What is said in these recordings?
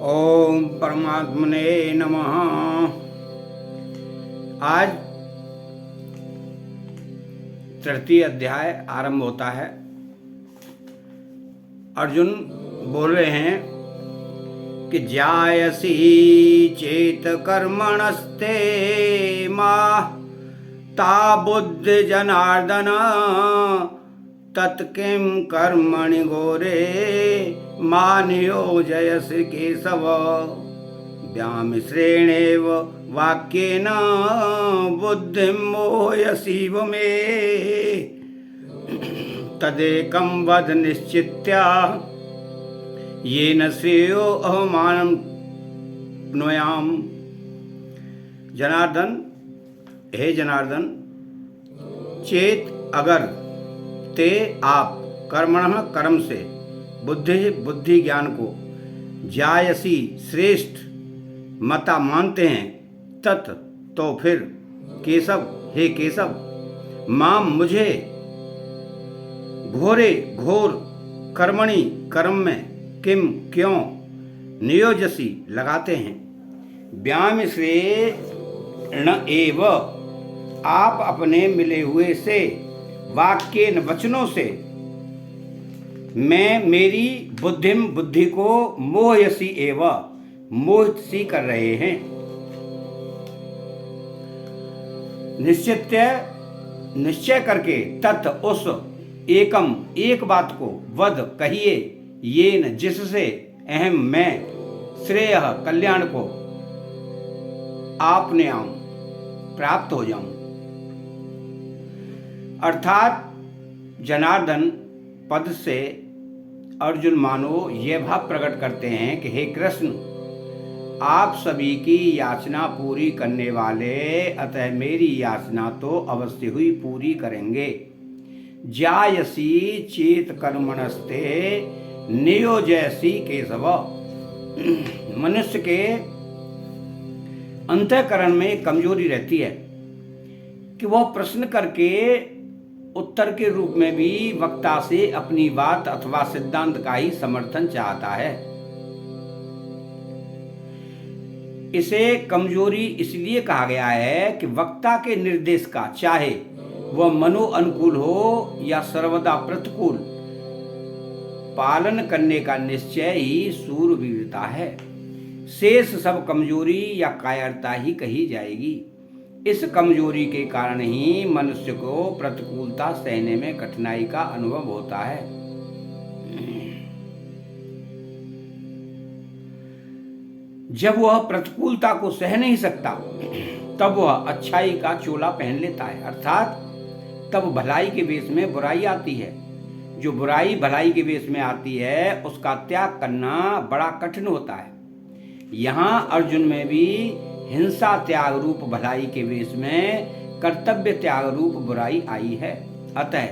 ओम परमात्मने नमः। आज तृतीय अध्याय आरंभ होता है। अर्जुन बोल रहे हैं कि जायसी चेत कर्मणस्ते माह ता बुद्धि जनार्दन तत्किं कर्मणि घोरे मा नियोजयसि केशव। व्यामिश्रेणेव वाक्येन बुद्धिं मोहयसीव मे तदेकं वद निश्चित्य येन श्रेयो अहमानं प्नुयाम। जनार्दन, हे जनार्दन, चेत अगर ते आप कर्मणः कर्म से बुद्धि ज्ञान को जायसी श्रेष्ठ मता मानते हैं तत् तो फिर केशव, हे केशव, माम मुझे घोरे घोर कर्मणि कर्म में किम क्यों नियोजसी लगाते हैं। व्याम श्रेण एव आप अपने मिले हुए से वाक्येन वचनों से मैं मेरी बुद्धि को मोहयसी एव मोहित सी कर रहे हैं। निश्चय करके तत् उस एकम एक बात को वद कहिए येन जिससे अहम मैं श्रेय कल्याण को आपने आऊं प्राप्त हो जाऊं। अर्थात जनार्दन पद से अर्जुन मानो यह भाव प्रकट करते हैं कि हे कृष्ण, आप सभी की याचना पूरी करने वाले, अतः मेरी याचना तो अवश्य हुई पूरी करेंगे। जायसी चेत कर्मणस्ते नियोजयसी केशव। मनुष्य के अंतःकरण में कमजोरी रहती है कि वह प्रश्न करके उत्तर के रूप में भी वक्ता से अपनी बात अथवा सिद्धांत का ही समर्थन चाहता है। इसे कमजोरी इसलिए कहा गया है कि वक्ता के निर्देश का चाहे वह मनो अनुकूल हो या सर्वदा प्रतिकूल, पालन करने का निश्चय ही शूरवीरता है। शेष सब कमजोरी या कायरता ही कही जाएगी। इस कमजोरी के कारण ही मनुष्य को प्रतिकूलता सहने में कठिनाई का अनुभव होता है। जब वह प्रतिकूलता को सह नहीं सकता तब वह अच्छाई का चोला पहन लेता है, अर्थात तब भलाई के वेश में बुराई आती है। जो बुराई भलाई के वेश में आती है उसका त्याग करना बड़ा कठिन होता है। यहाँ अर्जुन में भी हिंसा त्याग रूप भलाई के वेश में कर्तव्य त्याग रूप बुराई आई है। अतः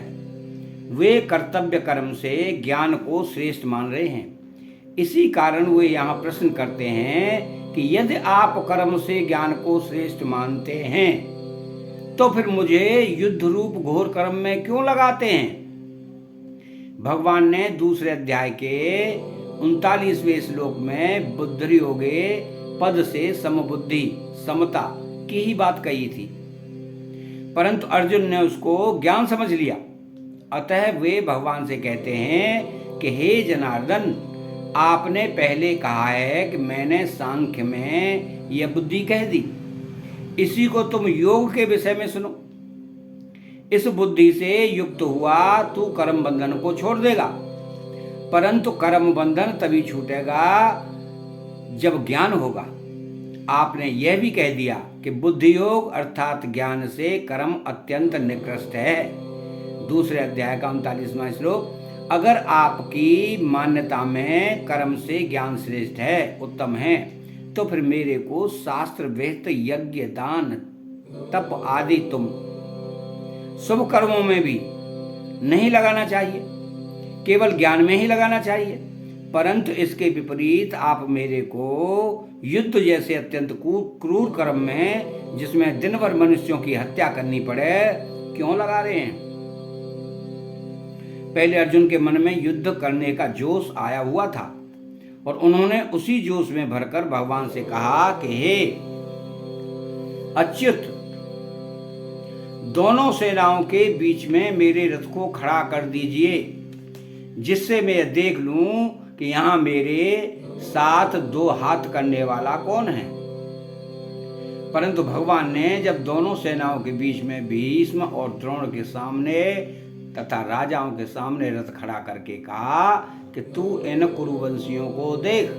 वे कर्तव्य कर्म से ज्ञान को श्रेष्ठ मान रहे हैं। इसी कारण वे यहाँ प्रश्न करते हैं कि यदि आप कर्म से ज्ञान को श्रेष्ठ मानते हैं तो फिर मुझे युद्ध रूप घोर कर्म में क्यों लगाते हैं। भगवान ने दूसरे अध्याय के 39वें श्लोक में बुद्धि योगे पद से समबुद्धि समता की ही बात कही थी, परंतु अर्जुन ने उसको ज्ञान समझ लिया। अतः वे भगवान से कहते हैं कि हे जनार्दन, आपने पहले कहा है कि मैंने सांख्य में यह बुद्धि कह दी, इसी को तुम योग के विषय में सुनो। इस बुद्धि से युक्त हुआ तू कर्म बंधन को छोड़ देगा, परंतु कर्म बंधन तभी छूटेगा जब ज्ञान होगा। आपने यह भी कह दिया कि बुद्धि योग अर्थात ज्ञान से कर्म अत्यंत निकृष्ट है। दूसरे अध्याय का 39वां श्लोक। अगर आपकी मान्यता में कर्म से ज्ञान श्रेष्ठ है, उत्तम है, तो फिर मेरे को शास्त्र विहित यज्ञ दान तप आदि तुम शुभ कर्मों में भी नहीं लगाना चाहिए, केवल ज्ञान में ही लगाना चाहिए। परंतु इसके विपरीत आप मेरे को युद्ध जैसे अत्यंत क्रूर कर्म में, जिसमें दिन भर मनुष्यों की हत्या करनी पड़े, क्यों लगा रहे हैं। पहले अर्जुन के मन में युद्ध करने का जोश आया हुआ था और उन्होंने उसी जोश में भरकर भगवान से कहा कि हे अच्युत, दोनों सेनाओं के बीच में मेरे रथ को खड़ा कर दीजिए, जिससे मैं देख लूं कि यहां मेरे साथ दो हाथ करने वाला कौन है। परंतु भगवान ने जब दोनों सेनाओं के बीच में भीष्म और द्रोण के सामने तथा राजाओं के सामने रथ खड़ा करके कहा कि तू इन कुरुवंशियों को देख,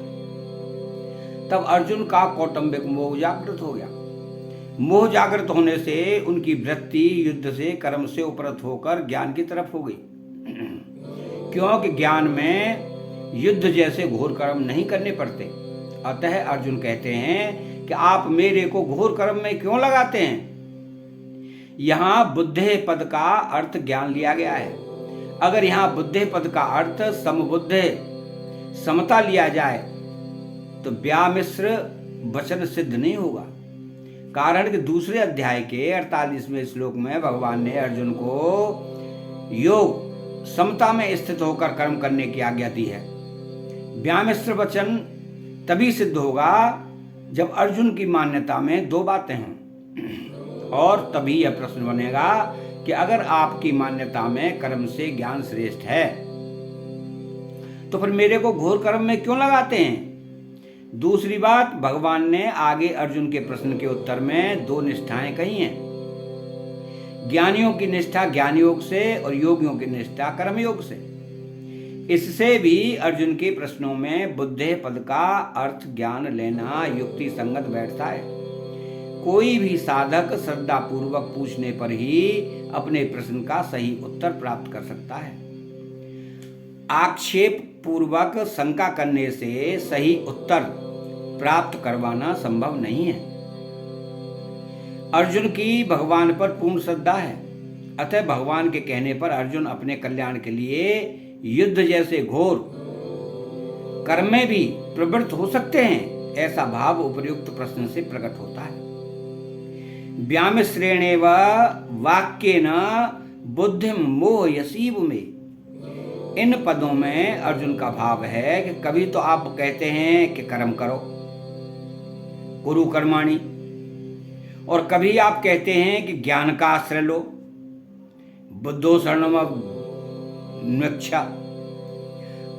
तब अर्जुन का कौटुंबिक मोह जागृत हो गया। मोह जागृत होने से उनकी वृत्ति युद्ध से कर्म से उपरत होकर ज्ञान की तरफ हो गई, क्योंकि ज्ञान में युद्ध जैसे घोर कर्म नहीं करने पड़ते। अतः अर्जुन कहते हैं कि आप मेरे को घोर कर्म में क्यों लगाते हैं। यहां बुद्धे पद का अर्थ ज्ञान लिया गया है। अगर यहां बुद्धे पद का अर्थ समबुद्धे समता लिया जाए तो व्यामिश्र वचन सिद्ध नहीं होगा। कारण कि दूसरे अध्याय के 48वें श्लोक में भगवान ने अर्जुन को योग समता में स्थित होकर कर्म करने की आज्ञा दी है। व्यामिश्र वचन तभी सिद्ध होगा जब अर्जुन की मान्यता में दो बातें हों, और तभी यह प्रश्न बनेगा कि अगर आपकी मान्यता में कर्म से ज्ञान श्रेष्ठ है तो फिर मेरे को घोर कर्म में क्यों लगाते हैं। दूसरी बात, भगवान ने आगे अर्जुन के प्रश्न के उत्तर में दो निष्ठाएं कही हैं। ज्ञानियों की निष्ठा ज्ञान योग से और योगियों की निष्ठा कर्म योग से। इससे भी अर्जुन के प्रश्नों में बुद्धे पद का अर्थ ज्ञान लेना युक्ति संगत बैठता है। कोई भी साधक श्रद्धा पूर्वक पूछने पर ही अपने प्रश्न का सही उत्तर प्राप्त कर सकता है। आक्षेप पूर्वक शंका करने से सही उत्तर प्राप्त करवाना संभव नहीं है। अर्जुन की भगवान पर पूर्ण श्रद्धा है, अतः भगवान के कहने पर अर्जुन अपने कल्याण के लिए युद्ध जैसे घोर कर्म में भी प्रवृत्त हो सकते हैं, ऐसा भाव उपर्युक्त प्रश्न से प्रकट होता है। व्यामिश्रेणेव वाक्येन बुद्धिं मोहयसीव में, इन पदों में अर्जुन का भाव है कि कभी तो आप कहते हैं कि कर्म करो, गुरु कर्माणि, और कभी आप कहते हैं कि ज्ञान का आश्रय लो, बुद्धो शरणम नक्षा।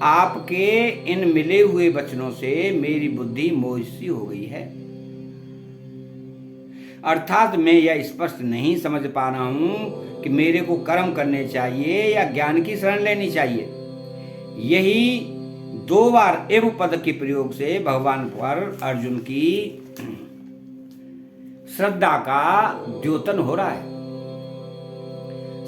आपके इन मिले हुए वचनों से मेरी बुद्धि मोहसी हो गई है। अर्थात मैं यह स्पष्ट नहीं समझ पा रहा हूं कि मेरे को कर्म करने चाहिए या ज्ञान की शरण लेनी चाहिए। यही दो बार एव पद के प्रयोग से भगवान पर अर्जुन की श्रद्धा का द्योतन हो रहा है।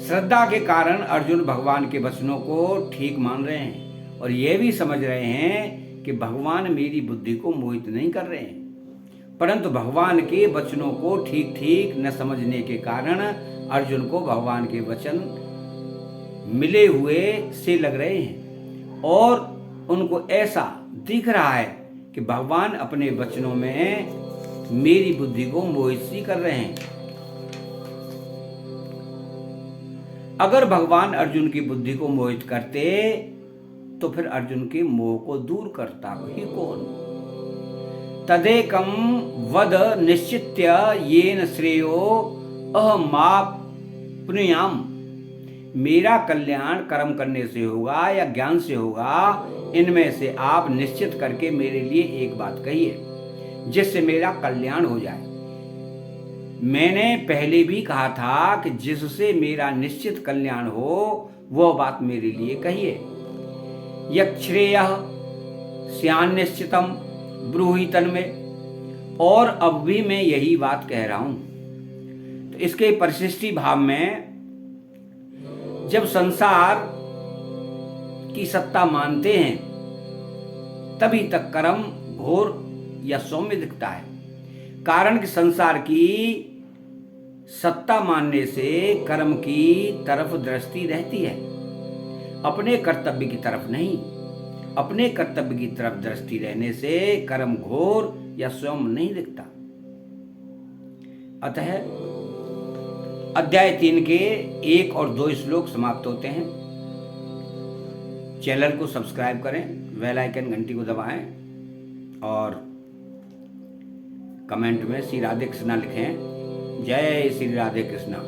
श्रद्धा के कारण अर्जुन भगवान के वचनों को ठीक मान रहे हैं और यह भी समझ रहे हैं कि भगवान मेरी बुद्धि को मोहित नहीं कर रहे हैं, परंतु भगवान के वचनों को ठीक ठीक न समझने के कारण अर्जुन को भगवान के वचन मिले हुए से लग रहे हैं और उनको ऐसा दिख रहा है कि भगवान अपने वचनों में मेरी बुद्धि को मोहित सी कर रहे हैं। अगर भगवान अर्जुन की बुद्धि को मोहित करते तो फिर अर्जुन के मोह को दूर करता ही कौन। तदेकम वद निश्चित्य येन श्रेयो अहमाप्नुयाम, मेरा कल्याण कर्म करने से होगा या ज्ञान से होगा, इनमें से आप निश्चित करके मेरे लिए एक बात कहिए जिससे मेरा कल्याण हो जाए। मैंने पहले भी कहा था कि जिससे मेरा निश्चित कल्याण हो वह बात मेरे लिए कहिए। यच्छ्रेयः स्यान्निश्चितम ब्रूहि तन्मे, और अब भी मैं यही बात कह रहा हूं। तो इसके परिशिष्टि भाव में जब संसार की सत्ता मानते हैं तभी तक कर्म घोर या सौम्य दिखता है। कारण कि संसार की सत्ता मानने से कर्म की तरफ दृष्टि रहती है, अपने कर्तव्य की तरफ नहीं। अपने कर्तव्य की तरफ दृष्टि रहने से कर्म घोर या सौम्य नहीं दिखता। अतः अध्याय 3 के 1 और 2 श्लोक समाप्त होते हैं। चैनल को सब्सक्राइब करें, बेल आइकन घंटी को दबाएं और कमेंट में श्री राधे कृष्णा लिखें। जय श्री राधे कृष्णा।